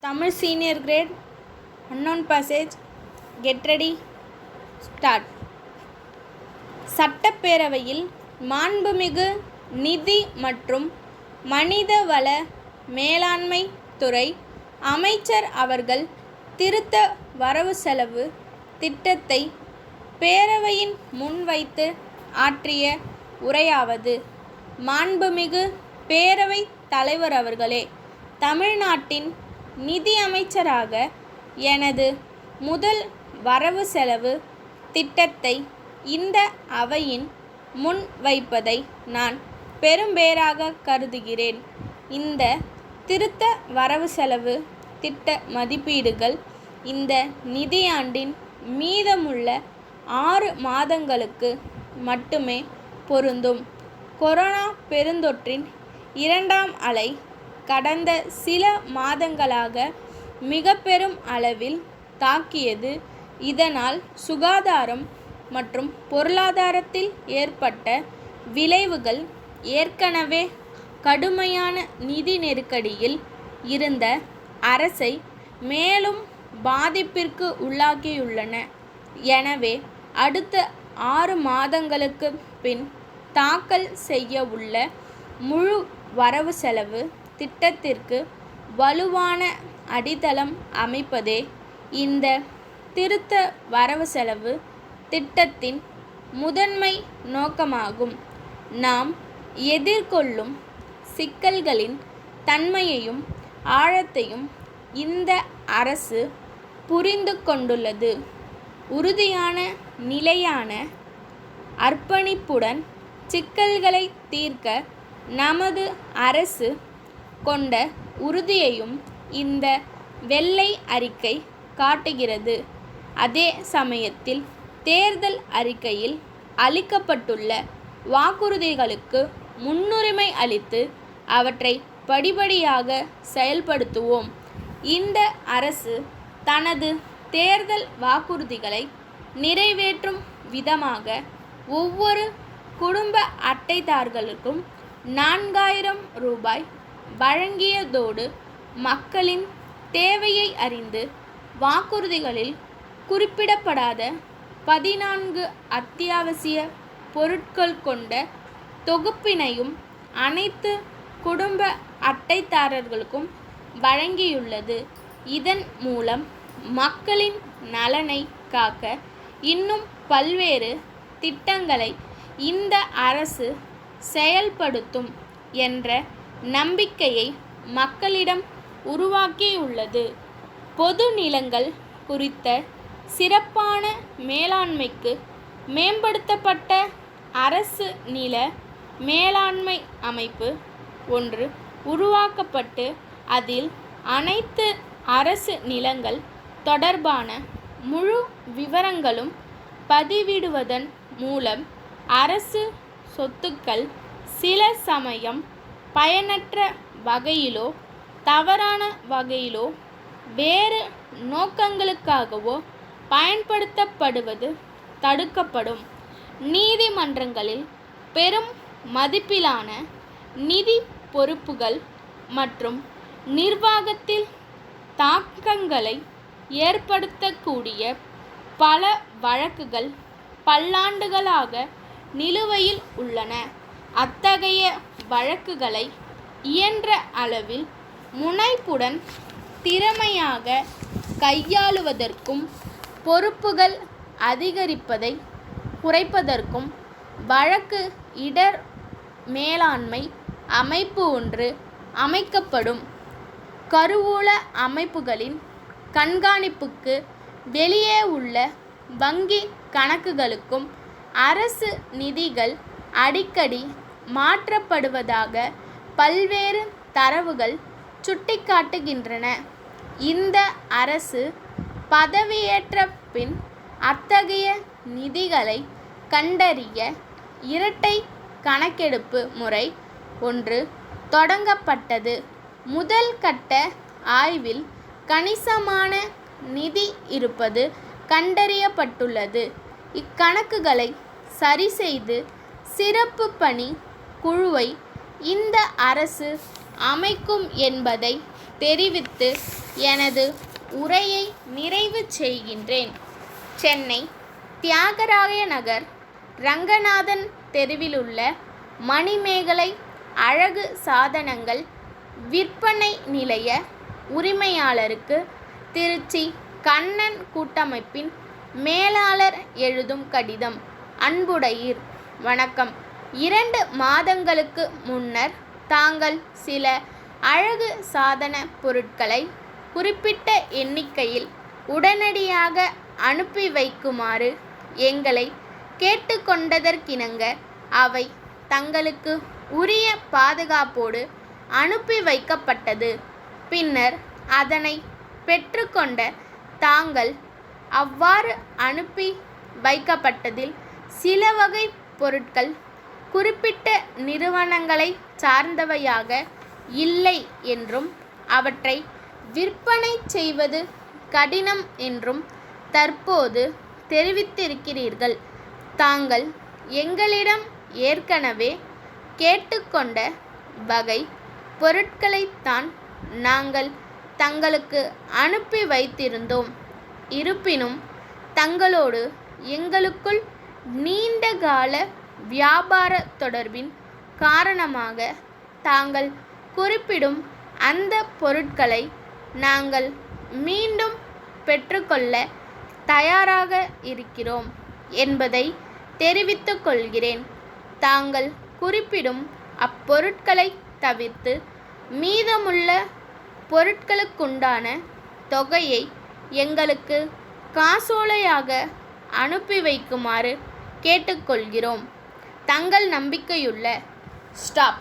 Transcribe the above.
Tamil senior grade, unknown passage, get ready, start. சட்டப்பேரவையில் மாண்புமிகு நிதி மற்றும் மனிதவள மேலாண்மை துறை அமைச்சர் அவர்கள் திருத்த வரவு செலவு திட்டத்தை பேரவையின் முன்வைத்து ஆற்றிய உரையாவது: மாண்புமிகு பேரவைத் தலைவர் அவர்களே, தமிழ்நாட்டின் நிதி அமைச்சராக எனது முதல் வரவு செலவு திட்டத்தை இந்த அவையின் முன் வைப்பதை நான் பெரும்பேறாக கருதுகிறேன். இந்த திருத்த வரவு செலவு திட்ட மதிப்பீடுகள் இந்த நிதியாண்டின் மீதமுள்ள 6 மாதங்களுக்கு மட்டுமே பொருந்தும். கொரோனா பெருந்தொற்றின் 2ஆம் அலை கடந்த சில மாதங்களாக மிக பெரும் அளவில் தாக்கியது. இதனால் சுகாதாரம் மற்றும் பொருளாதாரத்தில் ஏற்பட்ட விளைவுகள் ஏற்கனவே கடுமையான நிதி நெருக்கடியில் இருந்த அரசை மேலும் பாதிப்பிற்கு உள்ளாக்கியுள்ளன. எனவே அடுத்த 6 மாதங்களுக்கு பின் தாக்கல் செய்ய உள்ள முழு வரவு செலவு திட்டத்திற்கு வலுவான அடித்தளம் அமைப்பதே இந்த திருத்த வரவு செலவு திட்டத்தின் முதன்மை நோக்கமாகும். நாம் எதிர்கொள்ளும் சிக்கல்களின் தன்மையையும் ஆழத்தையும் இந்த அரசு புரிந்து கொண்டுள்ளது. உறுதியான நிலையான அர்ப்பணிப்புடன் சிக்கல்களை தீர்க்க நமது அரசு கொண்ட உறுதியையும் இந்த வெள்ளை அறிக்கை காட்டுகிறது. அதே சமயத்தில் தேர்தல் அறிக்கையில் அளிக்கப்பட்டுள்ள வாக்குறுதிகளுக்கு முன்னுரிமை அளித்து அவற்றை படிப்படியாக செயல்படுத்துவோம். இந்த அரசு தனது தேர்தல் வாக்குறுதிகளை நிறைவேற்றும் விதமாக ஒவ்வொரு குடும்ப அட்டைதாரர்களுக்கும் 4000 ரூபாய் வழங்கியதோடு மக்களின் தேவையை அறிந்து வாக்குறுதிகளில் குறிப்பிடப்படாத 14 அத்தியாவசிய பொருட்கள் கொண்ட தொகுப்பினையும் அனைத்து குடும்ப அட்டைதாரர்களுக்கும் வழங்கியுள்ளது. இதன் மூலம் மக்களின் நலனை காக்க இன்னும் பல்வேறு திட்டங்களை இந்த அரசு செயல்படுத்தும் என்ற நம்பிக்கையை மக்களிடம் உருவாக்கியுள்ளது. பொது நிலங்கள் குறித்த சிறப்பான மேலாண்மைக்கு மேம்படுத்தப்பட்ட அரசு நில மேலாண்மை அமைப்பு ஒன்று உருவாக்கப்பட்டு அதில் அனைத்து அரசு நிலங்கள் தொடர்பான முழு விவரங்களும் பதிவிடுவதன் மூலம் அரசு சொத்துக்கள் சில சமயம் பயனற்ற வகையிலோ தவறான வகையிலோ வேறு நோக்கங்களுக்காகவோ பயன்படுத்தப்படுவது தடுக்கப்படும். நீதிமன்றங்களில் பெரும் மதிப்பிலான நிதி பொறுப்புகள் மற்றும் நிர்வாகத்தில் தாக்கங்களை ஏற்படுத்தக்கூடிய பல வழக்குகள் பல்லாண்டுகளாக நிலுவையில் உள்ளன. அத்தகைய வழக்குகளை இயன்ற அளவில் முனைப்புடன் திறமையாக கையாளுவதற்கும் பொறுப்புகள் அதிகரிப்பதை குறைப்பதற்கும் வழக்கு இடர் மேலாண்மை அமைப்பு ஒன்று அமைக்கப்படும். கருவூல அமைப்புகளின் கண்காணிப்புக்கு வெளியே உள்ள வங்கி கணக்குகளுக்கும் அரசு நிதிகள் அடிக்கடி மாற்றப்படுவதாக பல்வேறு தரவுகள் சுட்டிக்காட்டுகின்றன. இந்த அரசு பதவியேற்ற பின் அத்தகைய நிதிகளை கண்டறிய இரட்டை கணக்கெடுப்பு முறை ஒன்று தொடங்கப்பட்டது. முதல் கட்ட ஆய்வில் கணிசமான நிதி இருப்பது கண்டறியப்பட்டுள்ளது. இக்கணக்குகளை சரிசெய்து சிறப்பு பணி குழுவை இந்த அரசு அமைக்கும் என்பதை தெரிவித்து எனது உரையை நிறைவு செய்கின்றேன். சென்னை தியாகராய நகர் ரங்கநாதன் தெருவிலுள்ள மணிமேகலை அழகு சாதனங்கள் விற்பனை நிலைய உரிமையாளருக்கு திருச்சி கண்ணன் கூட்டமைப்பின் மேலாளர் எழுதும் கடிதம். அன்புடையீர், வணக்கம். 2 மாதங்களுக்கு முன்னர் தாங்கள் சில அழகு சாதன பொருட்களை குறிப்பிட்ட எண்ணிக்கையில் உடனடியாக அனுப்பி வைக்குமாறு எங்களை கேட்டுக்கொண்டதற்கிணங்க அவை தங்களுக்கு உரிய பாதுகாப்போடு அனுப்பி வைக்கப்பட்டது. பின்னர் அதனை பெற்றுக்கொண்ட தாங்கள் அவ்வாறு அனுப்பி வைக்கப்பட்டதில் சில வகை பொருட்கள் குறிப்பிட்ட நிறுவனங்களை சார்ந்தவையாக இல்லை என்றும் அவற்றை விற்பனை செய்வது கடினம் என்றும் தற்போது தெரிவித்திருக்கிறீர்கள். தாங்கள் எங்களிடம் ஏற்கனவே கேட்டுக்கொண்ட வகை பொருட்களைத்தான் நாங்கள் தங்களுக்கு அனுப்பி வைத்திருந்தோம். இருப்பினும் தங்களோடு எங்களுக்குள் நீண்டகால வியாபார தொடர்பின் காரணமாக தாங்கள் குறிப்பிடும் அந்த பொருட்களை நாங்கள் மீண்டும் பெற்றுக்கொள்ள தயாராக இருக்கிறோம் என்பதை தெரிவித்துக் கொள்கிறேன். தாங்கள் குறிப்பிடும் அப்பொருட்களை தவிர்த்து மீதமுள்ள பொருட்களுக்குண்டான தொகையை எங்களுக்கு காசோலையாக அனுப்பி வைக்குமாறு கேட்டுக்கொள்கிறோம். தங்கள் நம்பிக்கையுள்ள ஸ்டாப்.